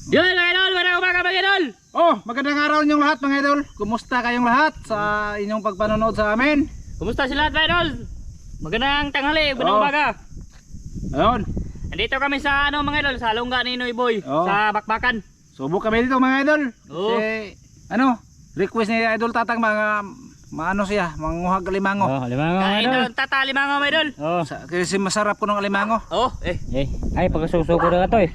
Yun mga idol, magandang umaga mga idol. Oh, magandang araw ninyong lahat mga idol. Kumusta kayong lahat sa inyong pagpanonood sa amin? Kumusta sila mga idol? Magandang tanghali, magandang umaga. Ayun. Andito kami sa mga idol, sa lungga ni Noy Boy, sa Bakbakan. Subok kami dito mga idol. Oo. Kasi request ni Idol Tatang mga maano siya, manguhag alimango. Oh, limango mga Kain idol. ng tatali mga idol. Oh. Kasi masarap ko ng alimango. Oh, Ay pagkasusuko na ka to eh.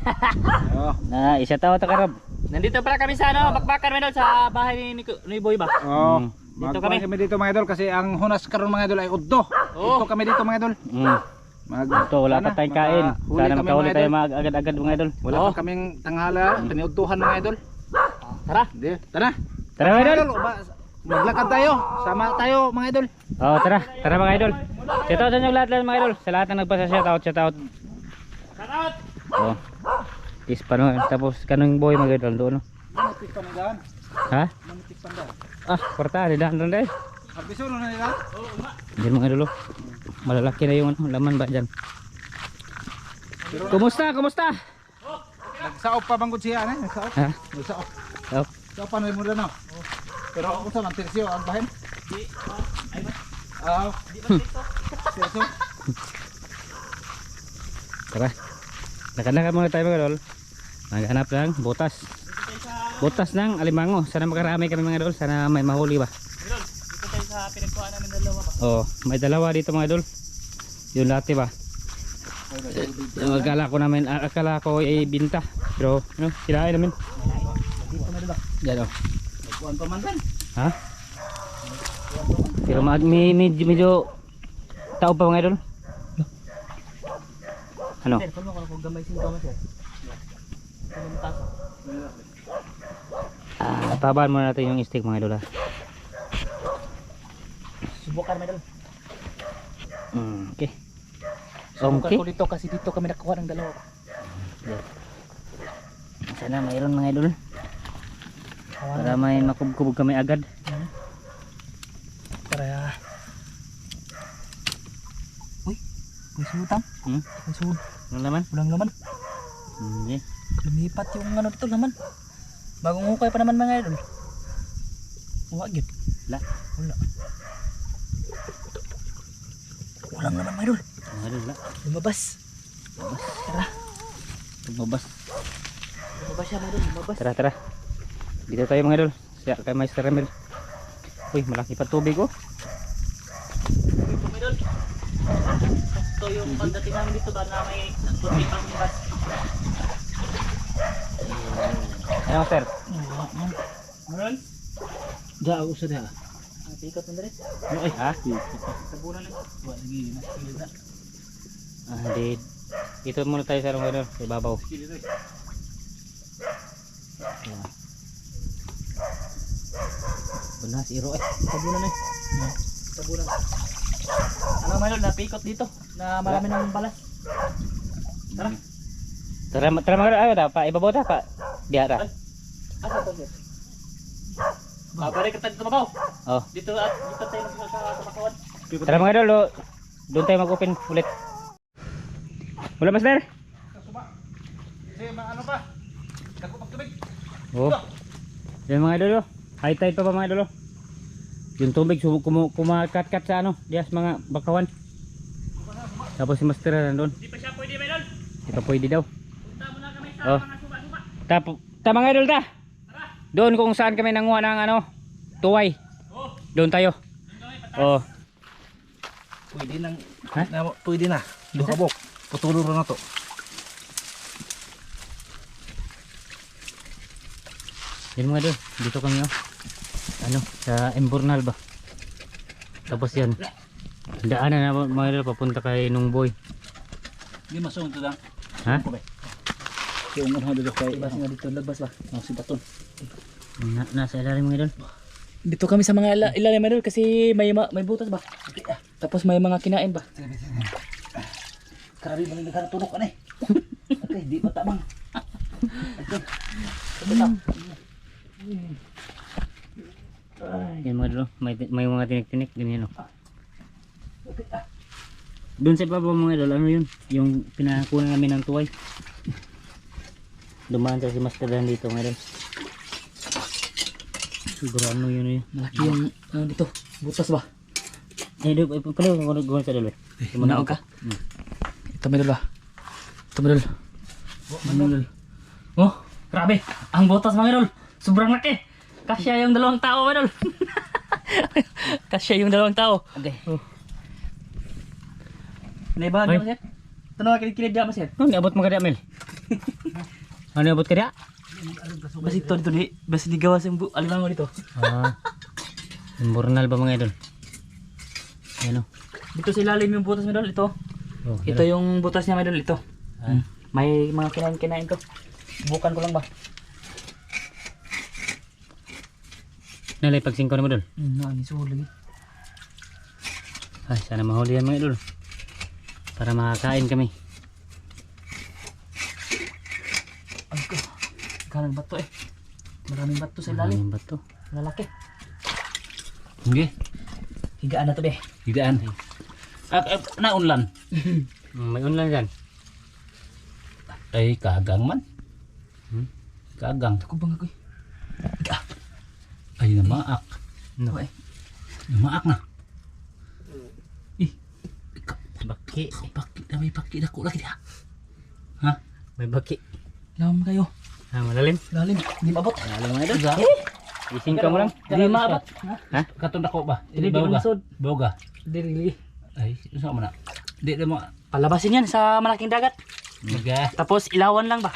Oh. Na isa tao ta karab. nandito pala kami sa Bakbakan mga idol, sa bahay ni Noy Boy ba? Oh. Dito Magkuhan kami dito mga idol kasi ang hunas karon mga idol ay udto. Oo. Udto kami dito mga idol. Ito wala pa tayong kain. Sana makahuli tayo agad-agad mga idol. Wala pa kaming tanghala, tiniudtuhan mga idol. Tara. Tara. Tara mga idol. Maglakad tayo. Sama tayo mga idol. Oh, tara. Tara mga idol. Shoutout sa inyo lahat mga idol. Sa lahat ng nagpasa shoutout. Shoutout. Oh. Is paano tapos kanong boy mga idol doon. Manipis pa nila. Ha? Manipis pa nila. Kwarta di daan dai. Harbiso na nila. Diyan mga idol. Malalaki na yung laman ba diyan. Kumusta? Nagsaop pa bang siya Nagsaop. Ha? Nagsaop. Oh. So paano mo na no? Pero ako sa mantirsyo ang bahin. Di Tirsyo. Tara. Lakad-lakad muna tayo mga idol. Maghanap ng butas. Butas ng alimango. Sana makarami kami mga idol. Sana may mahuli ba. Idol, dito tayo sa pinagkuhaan namin dalawa ba? Oh, may dalawa dito mga idol. Yung dati ba. Yung akala ko ay binta. Pero kinain namin. Dito na dito. Yan oh. Nagkuhan pa man din. Ha? Pero medyo tao pa mga idol. Ano? Sir, kung ako gamay sinto mo sir. Tabahan muna natin yung stick mga idol ha. Subukan mga idol. Okay. Subukan Okay. ko dito kasi dito kami nakuha ng dalawa. Sana mayroon mga idol. Para may makubkubog kami agad. Tara. Uy, may sulutang. May sulutang. Ano naman? Walang laman. Okay. Lumipat yung dito laman. Bagong hukay pa naman mga idol. Wag yun. Wala. Walang laman mga idol. Mga idol wala. Lumabas. Tara. Lumabas. Lumabas siya mga idol. Lumabas. Tara. Dito tayo mga idol. Siya kay Master Ramil. Uy, malaki pa tubig oh. Ito mga idol. Ito yung pagdating namin dito ba na may puti pang bas. Ano sir? Meron? Da usa da. Ang tikot mo dali. Ay, ha? Tabunan lang. Wa lagi na. Di. Ito muna tayo sa mga idol. Sa ibabaw. Wala, zero eh. Tabunan eh. Tabunan. Ano mga idol, napikot dito. Na marami ng balas. Tara. Tara mga idol. Ayaw pa. Ibabaw ta pa. Diara. Asa to sir? Balik ka tayo tumabaw. Oh. Dito tayo sa makawan. Tara mga idol. Doon tayo mag-open ulit. Wala Master? Kasi ano pa? Dako pag tubig. Oh. Yan mga idol. High tide pa ba mga idol? Yung tubig kumakat-kat sa dias mga bakawan. Tapos si Master nandun. Hindi pa siya pwede mga idol. Di pa pwede daw. Punta muna kami sa Oh. mga suba-suba. Ta mga idol ta. Doon kung saan kami nanguha ng tuway. Oh. Doon tayo. Oh. Pwede nang Ha? pwede na. Duhabok. Putulo na to. Yan mga idol. Dito kami sa Emburnal ba. Tapos yan. Daanan na mga idol papunta kay Nungboy. Di masong to lang. Ha? Kaya ungon dito kay Labas nga dito, labas ba? si Baton. Nasa ilalim mga idol. Dito kami sa mga ilalim mga idol kasi may butas ba? Tapos may mga kinain ba? Grabe man nagkatulog ka na eh. Okay, di pa tamang. Yan mga idol. May mga tinik-tinik ganyan Doon sa baba mga idol, ano yun? Yung pinakunan namin ng tuway. dumaan sa si Master Dan dito ngayon. Siguro ano yun yun. Malaki yung ano dito. Butas ba? Eh, pala gawin sa dalo. Manaog ka? Ito may dala. Ito may dala. Oh, grabe. Ang butas mga idol. Sobrang laki. Kasya yung dalawang tao mga idol. Kasya yung dalawang tao. Okay. Oh. Naibahan Ay. mo siya? Ito na kinikilid niya mas yan. Ano niabot mo kada Mel? Ano niabot kada? Basta ito dito di. Basta di gawas yung alimango dito. Ah. Imbornal ba mga idol? Ano? Dito sa ilalim yung butas mga idol. Ito. Oh, Ito yung butas niya mga idol. Ito. Ah. May mga kinain-kinain to. Subukan ko lang ba? Nalay pag 5 na mo dol. Nisuhul lagi. Ay, sana mahuli yan mga idol. Para makakain kami. Ay ko. Kanang bato eh. Maraming bato sa ilalim. Maraming bato. Lalaki. Okay. Higaan na to be. Higaan. Naunlan. May online dyan. Ay, kagang man. Kagang. Ako bang ako'y. Higa. Ay, namaak. No. Okay. Namaak na. Baki. Pakit na may pakit ako lagi dia. Ha? May baki. Lam kayo. Ah, malalim. Lalim. Hindi maabot. Malalim mga idol. Ising ka mo lang. Hindi maabot. Ha? Katong dako ba? Hindi Bawga. mansod. Bawga. Hindi really. Ay, isa mo na. Di na mo. Palabasin yan sa malaking dagat. Maga. Tapos ilawan lang ba?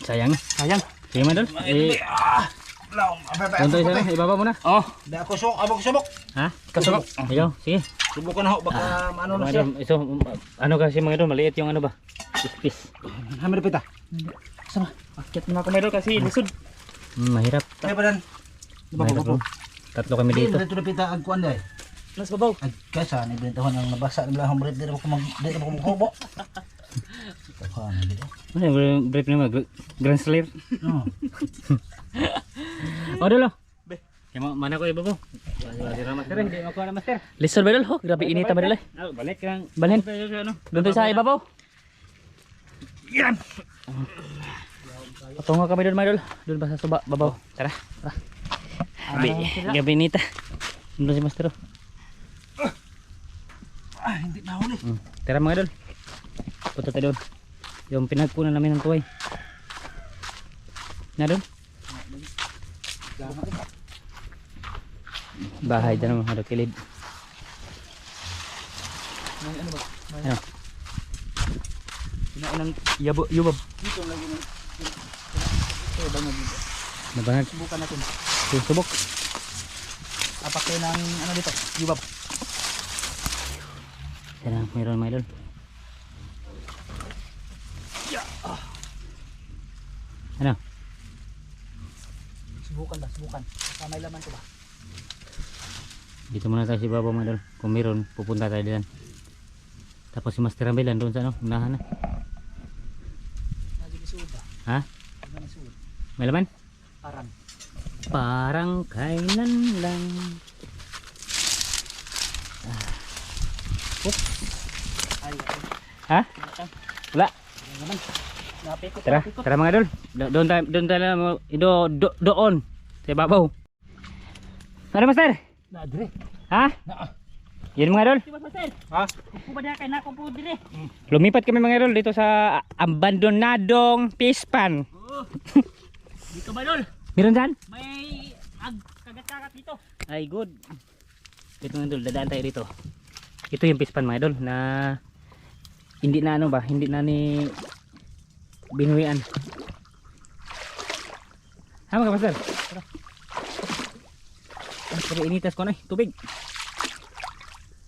Sayang. Sayang. Sige mga idol. Eh, punto isa na. Ibaba mo na. Oh. Da ako sok, abog subok. Ha? Kasubok. Ikaw. Sige. Subukan ako baka ano na Mga siya. idol, ito, ano kasi mga idol, maliit yung ano ba? Ispis. Hamir pita. Sama. Akyat na ako medal kasi lisod. Mahirap. Kaya pa dan. Mahirap bro. Tatlo kami dito. Dito na pita agkuan day. Nas babaw. Ay, kasa ni bentahon ang nabasa nila ang bread dito ko mag dito ko magkubo. Tahan dito. Ano yung brief naman? Grand Slayer? Oh. O dolo. Kaya mana ko ibabaw? Master, hindi makuha na master. Lisod medal ho. Grabe inita medal eh. Balik kang Balhin. ano? Doon tayo sa ibabaw. Yan. Patungo kami doon medal. Doon ba sa suba babaw. Tara. Tara. Gabi inita. Doon si master. Ah, hindi na huli. Tara mga idol. Punta tayo doon. Yung pinagpunan namin ng tuway. Na doon? Bahay dyan naman, ada kilid. Ano ba? Ano? Kinain ng yubab. Nabangag. Subukan natin. Subok. Apak kayo ng ano dito? Yubab. Tara, mayroon mga idol. Ano? Subukan ba? Subukan. May laman ko ba? Dito muna tayo si Baba mga idol. Kung meron, pupunta tayo diyan. Tapos si Master Rambelan doon sa ano, unahan na. Lagi isuod ba? Ha? Lagi isuod. May laman? Parang. Parang kailan lang. Ay. Ha? Wala. Naman. Napikot. Tara, tara mga idol. Doon tayo doon. Sa babaw. Ano Master? Na dire. Ha? Yan mga idol. Diba master? Ha? Kupo ba na kay nako po dire? Lumipat kami mga idol dito sa abandonadong fish pan. Dito ba dol? Meron dyan? May kagat-kagat dito. Ay good. Dito mga idol, dadaan tayo dito. Ito yung fish pan mga idol na hindi na ano ba, hindi na ni binuwian. Ha mga Master? Tara. Pwede initas ko na tubig.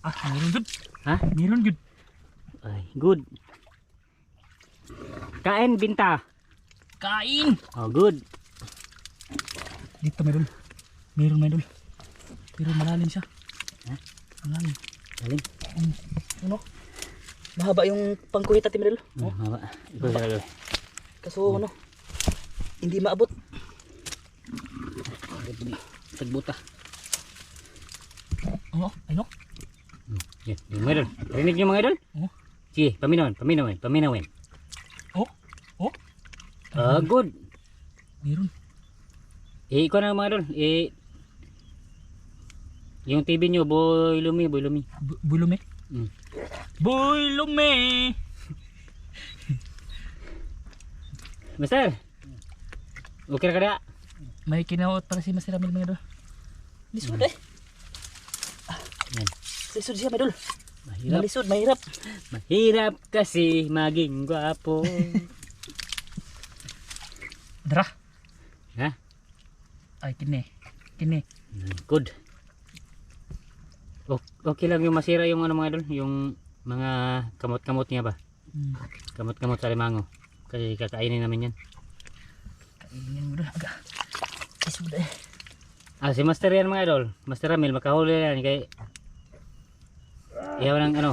Ah, meron good. Ha? Meron good. Ay, good. Kain, binta. Kain. Oh, good. Dito may dol. Meron may dol. Pero malalim siya. Ha? Malalim. Galing. Ano? Mahaba yung pangkuhit natin may dol. Oh, haba. Ikaw sa lalo. Kaso ano? Hindi maabot. Tagbuta. Ano? Ano? Yan, yung mga idol. Rinig niyo mga idol? Oo. Sige, paminawin. Oh? Oh? Good. Meron. Ikaw na mga idol. Yung TV nyo, boy lumi. Bulume. Mm. Boy lume. Master. Okay na ka na? May kinaot para si Master Ramil mga idol. Lisod eh. Yan. Lisod siya mga idol. Mahirap. Nalisod, mahirap. Mahirap kasi maging gwapo. Dara. Ha? Ay, kini. Good. Okay lang yung masira yung ano mga idol, yung mga kamot-kamot niya ba? Kamot-kamot sa limango. Kasi kakainin namin yan. Kainin mo doon. Aga. Lisod eh. Si Master yan mga idol. Master Ramil, makahuli yan. Kaya iyaw ng ano.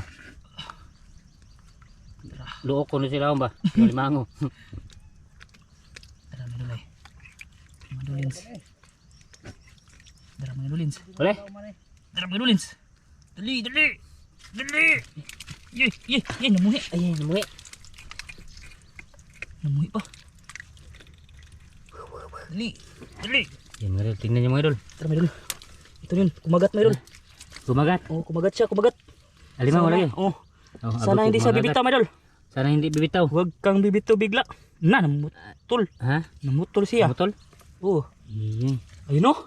Luok ko na sila ba? Yung limango. Dara mga idol eh. Mga idolins. Dara mga idolins. Boleh? Dara mga idolins. Dali. Ye, namuhi. Ay, namuhi. Namuhi pa. Dali. Yan mga idol, tingnan niyo mga idol. Dara mga idol. Ito yun, kumagat mga idol. Gumagat. Oh, kumagat siya. Alimango lagi. Oh. Oh, Sana abot hindi ko, siya gumagat. bibitaw mga idol. Sana hindi bibitaw. Huwag kang bibitaw bigla. Namutol. Ha? Namutol siya. Butol? Oh. Iya. Ayun oh.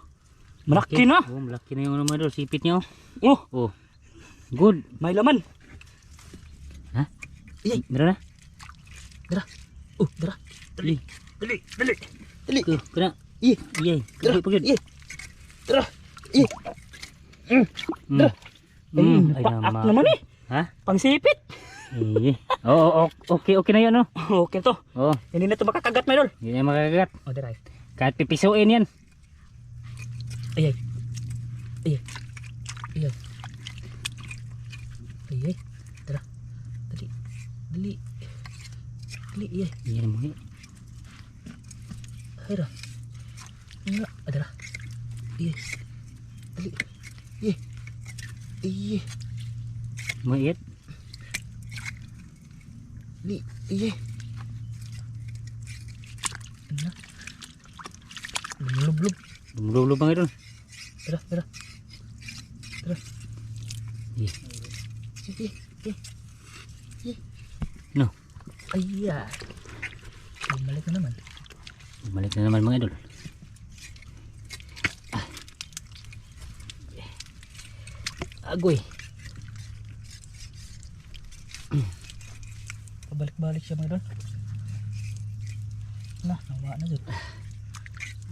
Malaki na. Oh, malaki na yung ano mga idol, sipit niya. Oh, Oh. Good. may laman. Ha? Iyay. Meron na? Dara. Oh, dara. Dali. Kuna. Ih, Iyay. dara. Pagod. Ih. Dara. Ih. Dara. Ay Paak naman eh. Ha? Pangsipit. Iya. Oh, okay na yun, no? Okay to. Oh, Hindi na to makakagat mga idol. yun yung makakagat. Oh, dara. Kahit pipisuin yan. Ayay. Dara. Dali. Iyay. Yan mo. Dara. Ina, dara. Iyay. Dali. Iyay. Maiit. Iyay. Ina. Lumulub. Lumulub bang idol. Dara. Iya. No. No. Ayya. Bumalik na naman. Bumalik na naman mga idol. Agoy. Pabalik-balik siya mga idol. Nawa na dyan.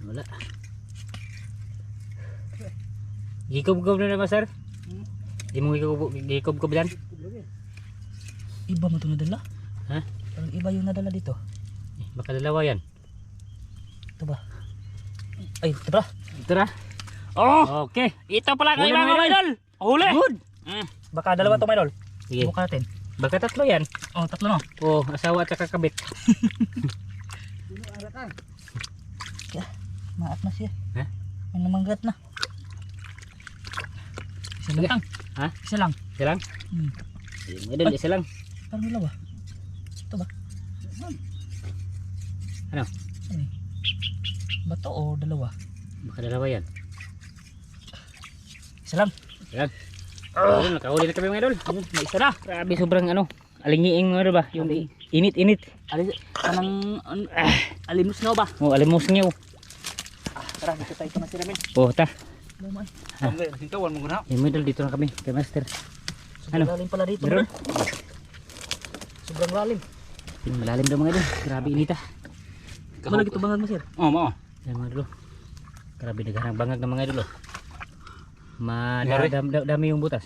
Wala. Gikob-kob na naman, sir? Di mo gikob-kob yan? Iba mo ito nadala? Ha? Parang iba yung nadala dito. Baka dalawa yan. Ito ba? Ay, ito ba? Ito na. Oh! Okay. Ito pala Huli kayo na, mga idol. idol! Huli! Good. Baka dalawa ito mga idol. Sige. Subukan natin. Baka tatlo yan. Oh, tatlo no? Oh, asawa at saka kabit. Maat na siya. Ha? May namanggat na. Isa lang. Ha? Isa lang. Isa lang? Mga idol, isa lang. Parang dalawa. Ito ba? Ano? Ano eh? Bato o dalawa? Baka dalawa yan. Isa lang. Isa lang. Ayun, nakahuli na kami mga idol. May isa na. Grabe, sobrang ano. Alingiing mga idol ba? Yung init-init. Anong alimos nga ba? Oh, alimos niyo. Tara, dito tayo ito na si Ramin. Oh, ta. Lumay. Hintawan mo guna. Yung mga idol, dito na kami. Kay Master. Sobrang Ano? lalim pala dito. Meron? Meron? Sobrang lalim. Yung malalim daw mga idol. Grabe inita. Malag ito bangag mo sir? Oh, mo. Yan mga idol. Grabe nagharang bangag ng mga idol. Yari. Dami yung butas.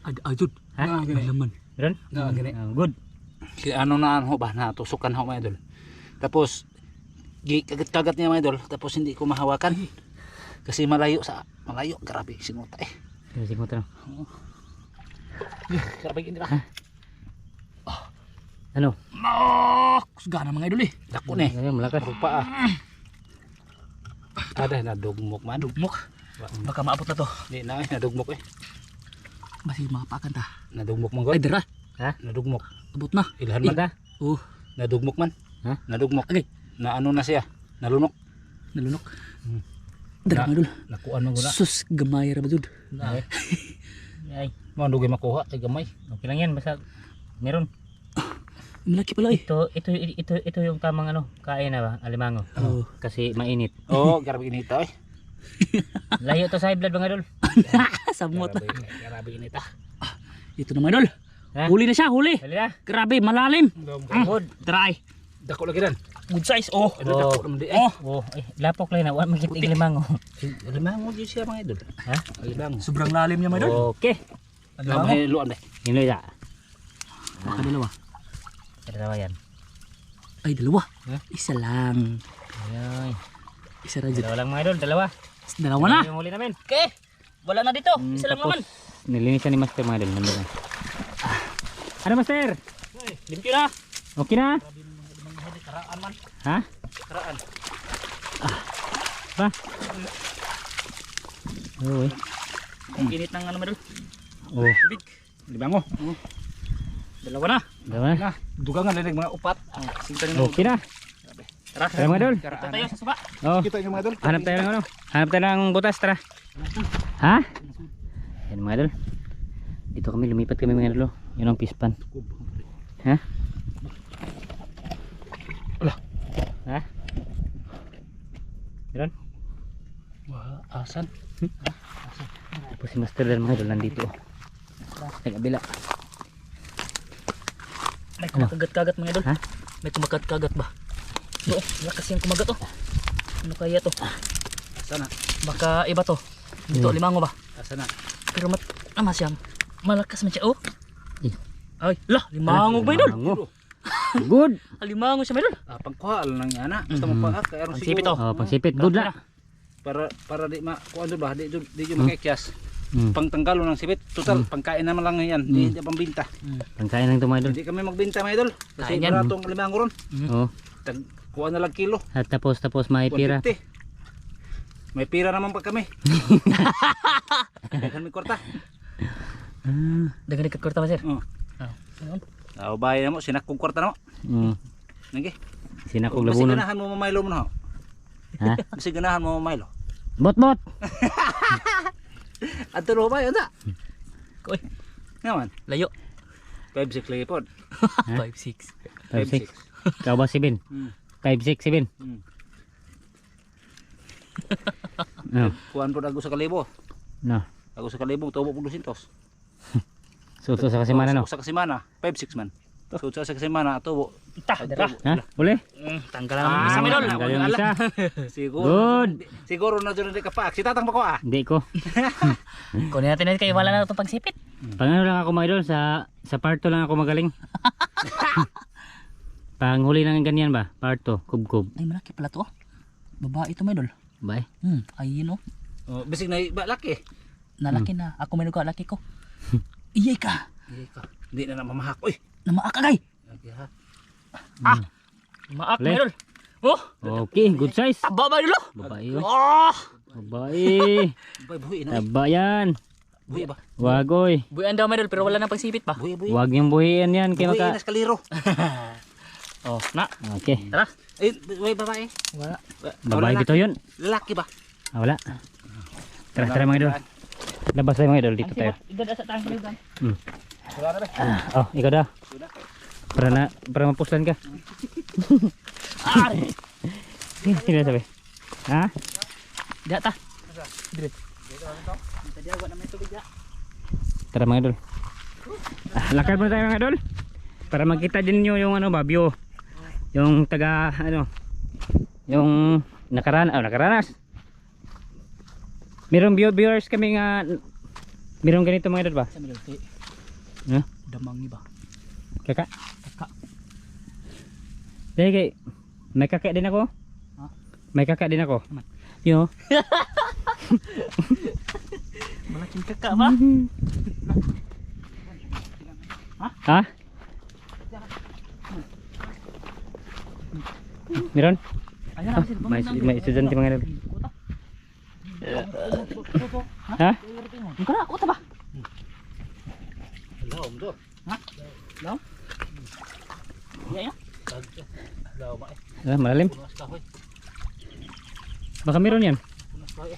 Ajud. Ha? May laman. Meron? Gani. Good. Si ano na ho ba natusukan ho mga idol. Tapos kagat-kagat niya mga idol, tapos hindi ko mahawakan. Kasi malayo, grabe sinuta eh. Sige mo tanong. Grabe gini Ha? Ano? Kusgana mga idol eh. Dako ni. Ngayon malakas. Rupa ah. Ada nadugmok man. Dugmok. Baka maabot na to. Di na nadugmok eh. Basi mapakan ta. Nadugmok man Ay gud. dira. Ha? Nadugmok. Abot na. Ilhan man. Ika? Oh. Nadugmok man. Ha? Nadugmok. Okay. na ano na siya, nalunok. Nalunok. Hmm. Dara mga idol. Nakuan mo guna. Sus gamay ra ba jud. Ay. Ay. Mo dugay makuha kay gamay. Okay lang yan basta meron. Malaki pala eh. Ito yung tamang ano, kain na ba? Alimango. Oo. Kasi mainit. Oh, grabe inita eh. Layo to sa high blood mga idol. Samot na. Grabe inita. Ito na mga idol. Ha? Huli na siya, huli. Dali na. Grabe, malalim. Good. Try. Dako lagi dan. Good size. Oh. Ano dako naman di eh. Oh, lapok lang na. Wa makita yung limango. Alimango di siya mga idol. Ha? Alimango. Sobrang lalim niya mga idol. Okay. Lamay luan deh. Yun lang. Baka dalawa. Dalawa yan. Ay, dalawa. Ha? Isa lang. Ayun. Isa ra jud. Dalawa lang mga idol. Dalawa. Dalawa na. Yung huli namin. Okay. Wala na dito. Isa lang Tapos, naman. nilinisan ni Master mga idol. Nandun na. Ano Master? Limpyo na. Okay na? Karaan man. Ha? Karaan. Pa? Oo eh. Ang init ng ano mga idol. Oh. Tubig. Limango. Dalawa na. Dalawa na. Na, dugangan na mga upat. Sinta ni Okay na. Tara. Tara mga idol. Ito tayo sa suba. Oh. Kita niyo mga idol. Hanap tayo ng ano? Hanap tayo ng butas, tara. Ha? Yan mga idol. Dito kami, lumipat kami mga idol. Yun ang pispan. Ha? Wala. Ha? Meron? Wah, asan? Tapos si Master dan mga idol nandito. Nagabila. May kumakagat-kagat mga idol. Ha? May kumakagat-kagat ba? Ito, lakas yung kumagat oh. Ano kaya to? Sana. Baka iba to. Dito, limango ba? Sana. Pero naman siya. Malakas man siya oh. Eh. Ay, lah, limango ba idol? Limango. Good. Limango siya mga idol. Pangkuha lang niya na. Basta magpaak kay aron Pangsipit to. Oh, pangsipit. Good la. Para di ma kuan ba di makikyas. Hmm. Pangtanggalo ng sipit. Total pangkain naman lang yan. Di pambinta. Pangkain lang ito mga idol. Hindi kami magbenta mga idol. Kasi Kain yan. baratong limango ron. Oh. Tag kuha na lang kilo. At tapos may pira. 150. May pira naman pa kami. Daghan mi kwarta. Dagan ikakwarta ba sir? Oh. Aw bayan mo sinakong kwarta na mo. Nagi. Sinakog Kasi labunon. ganahan mo mamaylo mo na. Ha? Kasi ganahan mo mamaylo. Bot. Adto ro ba yun ta? Koy, Naman. layo. 5-6 lagi pod. 5-6. 5-6. Ikaw ba 7? Hmm. 5-6, 7. Oh. Kuan pod ako sa kalibo. No. Ako sa kalibo tubo po 200. Suso sa kasimana no. Sa kasimana 5-6 man. So sa kasimana tubo. Tah, dara. Ha? Uli? Tanggalan naman isa mga idol. Tanggal yung isa. Siguro. Good. Siguro na dyan hindi ka pa. Si tatang ba ko ah? Hindi ko. Kunin natin kayo wala na itong pagsipit. Pangano lang ako mga idol sa part 2 lang ako magaling. Panghuli ng ganyan ba? Part 2, kub-kub. Ay, malaki pala to. Babae ito mga idol. Bye. Ayun oh. Oh, bisig na ba laki. Nalaki na. Ako may ka, laki ko. Iyay ka. Hindi na mamahak. Uy. Namaakagay. Lagi ha. Maak Le. mga idol. Oh. Okay, good size. Taba ba idol? Babae yun. Oh. Babae. Bay buhi na. Taba yan. Buhi ba? Wag oy. Buyan daw mga idol pero wala nang pagsipit pa. Buhi. Wag yung buhian yan. Kaya Buhi maka... na kaliro. Oh, na. Okay. Tara. Eh, may babae. Wala. Babae dito yun. Lalaki ba? Ah, wala. Tara mga idol. Labas tayo mga idol. Dito tayo. Igad sa tangkal yun. Wala na ba? Oh, ikaw daw. Para mapuslan ka. Ay. Sino sabi? Ha? Diya ta. Tara mga idol. Lakad muna tayo mga idol. Para makita din nyo yung ano ba, view. Yung taga ano. Yung nakaranas. Merong viewers kami nga merong ganito mga idol ba? Sa middle kay Ha? Damangi ba? Kaka? Kaka. Kay may kaka din ako. Ha? May kaka din ako. Naman. Yo. Malaking kaka ba? Ha? Meron? Ayan na sir. May estudyante mga idol. Ha? Ang kana uta ba? Laom do. Ha? Laom? Iya ya. Laom ba eh. Malalim. Punas kahoy. Baka meron yan. Punas kahoy.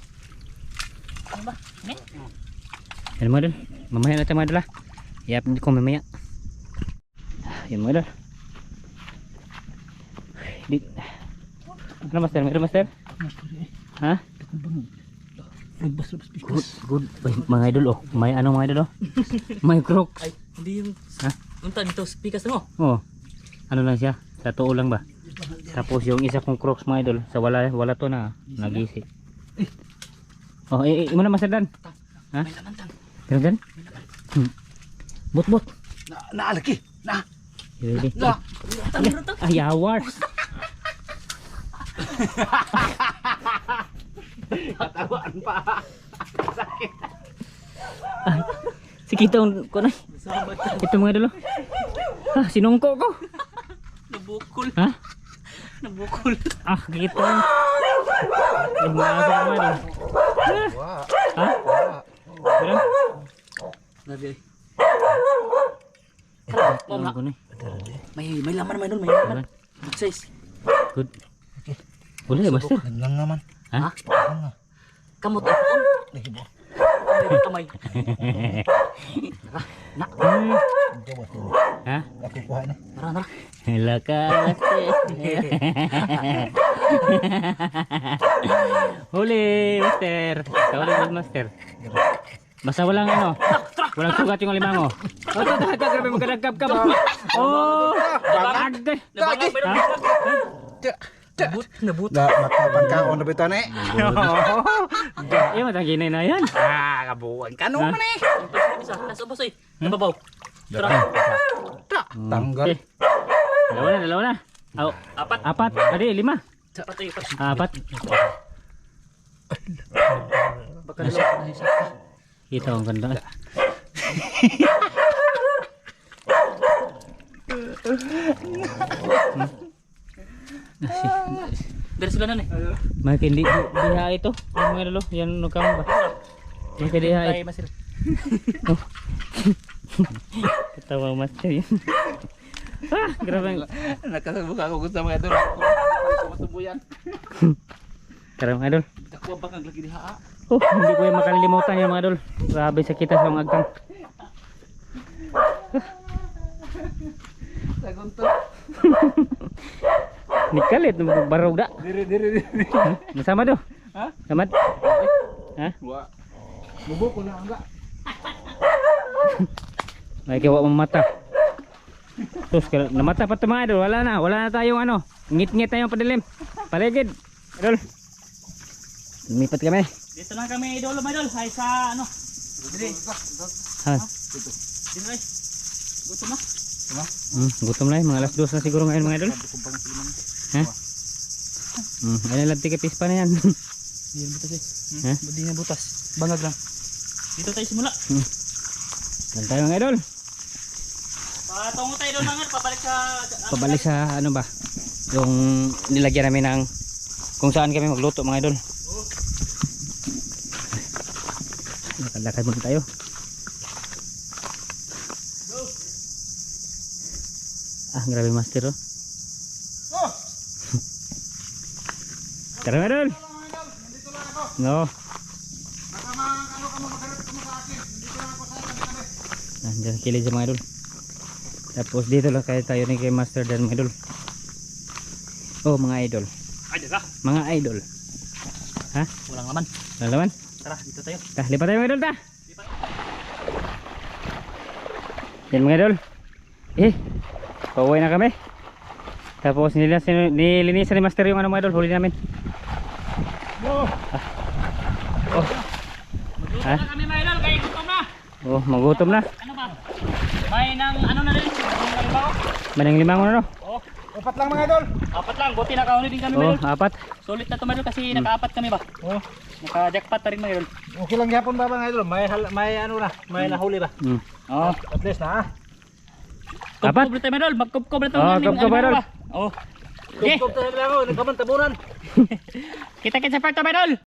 Ano ba? Ini? Yan mga idol. Mamaya natin mga idol ha. I-update ko mamaya. Yan mga idol. Ano master? Meron master? Ha? Good. Ay, mga idol oh. May ano mga idol oh. May crocs. Ay, hindi yung... Ha? Unta dito, speakers mo. Oh. Ano lang siya? Sa tuo lang ba? Tapos yung isa kong crocs mga idol, sa wala to na nagisi. Oh, mo na master Dan. Ha? May laman tang. Pero Dan? Bot. Naalaki. Na. Ready? Na. Meron tang. Ay, hours. Katawaan pa. Sakit. Sige itong ko na. Ito mga idol oh. Ah, sinungko ko. Nabukol. Ha? Nabukol. Ah, gitu. Ay, maasa ko mga idol. Ha? Meron? Grabe. Ewan ko na eh. May laman naman doon, may laman. Meron? Good size. Good. Boleh ya master? Lang naman. Ha? Kamot ako. Kamay. Ha? Ako kuha na. Tara. Hela kasi. Huli master. Huli master. Basta walang ano. Walang sugat yung alimango. Oh, ito grabe magkadagkap ka. Oh, bagay. Nabut. Da makapan ka on bitaw ni. Iya matangginay na yan. Kabuan ka no Ha? man eh. Isa, nasa ubos eh. Nababaw. Tanggal. Okay. Dalawa na. Oh, Apat. apat. Adi, 5. Patay pa. Apat. Baka dalawa na isa. Kita ang ganda. Dari sila na eh. May hindi diha ito. Yung mga lolo, yan nukam ba? Yung kadiha Tay ito. masil. Ketawa master yun. Ah, grabe. Nakasabuka ko gusto mga idol. Matubuyan. Karang mga idol. Dakuha ba kang lagi diha? Oh, hindi ko yung makalimutan yung mga idol. Grabe sa kita sa mga agtang. Sagunto. Nikalit, barog da. Diri. Masama do. Ha? Samat. Ha? Wa. Bubo ko na nga. May kawa mamata. Terus kalau namata pa mga idol, wala na tayong ano. Ngit-ngit tayong padilim. Paligid. Idol. Lumipat kami. Dito lang kami idol, mga idol. Ay sa ano? Dili. Ha. Dito ay. Gusto mo? Gutom na mga alas 2 na siguro ngayon mga idol. Ha? Ayun lang tikipis pa na yan. Diyan butas eh. Ha? Budi nga butas. Bangag lang. Dito tayo simula. Yan tayo mga idol. Patungo tayo doon nga, Pabalik sa ano ba? Yung nilagyan namin ng kung saan kami magluto mga idol. Lakad-lakad muna tayo. Ah, grabe master oh. Tara mga idol. No. Nandiyan kilid sa mga idol. Tapos dito lang kayo tayo ni kay Master Dan mga idol. Oh mga idol. Ay, dito ka. Mga idol. Ha? Walang laman. Lalaman? Tara, dito tayo. Lipat tayo mga idol ta. Yan mga idol. Pauwi na kami. Tapos nilinisan ni Master yung ano mga idol. Huli namin. Oh. Ha? Na kami mga idol, kaya gutom na. Oh, magutom na. Ano ba? May nang ano na rin. Manang limang ano no? Oh, Apat lang mga idol. apat lang. Buti nakauli din kami mga Oh, idol. apat. Sulit na to mga idol kasi nakaapat kami ba? Oh, Naka-jackpot na rin mga idol. okay lang gyapon ba mga idol? May ano na, may nahuli ba? Oh. At least na ha. Apat? Kubkob na tayo mga idol. Magkubkob na to. Oh, kubkob, idol. Oh. Okay. Kung tayo lang ako, nagkaman tabunan. Kita-kita sa part to mga idol.